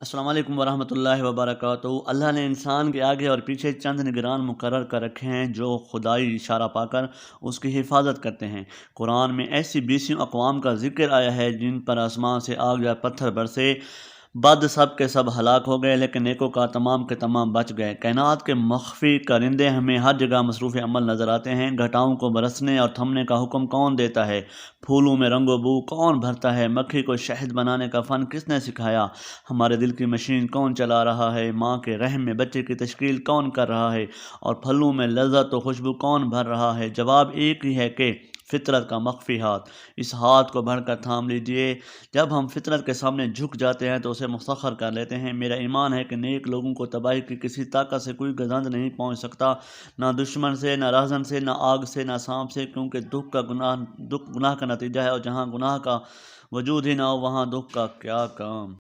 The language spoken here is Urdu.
السلام علیکم ورحمۃ اللہ وبرکاتہ۔ اللہ نے انسان کے آگے اور پیچھے چند نگران مقرر کر رکھے ہیں جو خدائی اشارہ پا کر اس کی حفاظت کرتے ہیں۔ قرآن میں ایسی بیسیوں اقوام کا ذکر آیا ہے جن پر آسمان سے آگ یا پتھر برسے، بد سب کے سب ہلاک ہو گئے لیکن نیکوں کا تمام کے تمام بچ گئے۔ کائنات کے مخفی کرندے ہمیں ہر جگہ مصروف عمل نظر آتے ہیں۔ گھٹاؤں کو برسنے اور تھمنے کا حکم کون دیتا ہے؟ پھولوں میں رنگ و بو کون بھرتا ہے؟ مکھی کو شہد بنانے کا فن کس نے سکھایا؟ ہمارے دل کی مشین کون چلا رہا ہے؟ ماں کے رحم میں بچے کی تشکیل کون کر رہا ہے؟ اور پھلوں میں لذت و خوشبو کون بھر رہا ہے؟ جواب ایک ہی ہے کہ فطرت کا مخفی ہاتھ۔ اس ہاتھ کو بڑھ کر تھام لیجئے۔ جب ہم فطرت کے سامنے جھک جاتے ہیں تو اسے مسخر کر لیتے ہیں۔ میرا ایمان ہے کہ نیک لوگوں کو تباہی کی کسی طاقت سے کوئی گزند نہیں پہنچ سکتا، نہ دشمن سے، نہ راہزن سے، نہ آگ سے، نہ سانپ سے، کیونکہ دکھ گناہ کا نتیجہ ہے، اور جہاں گناہ کا وجود ہی نہ ہو وہاں دکھ کا کیا کام۔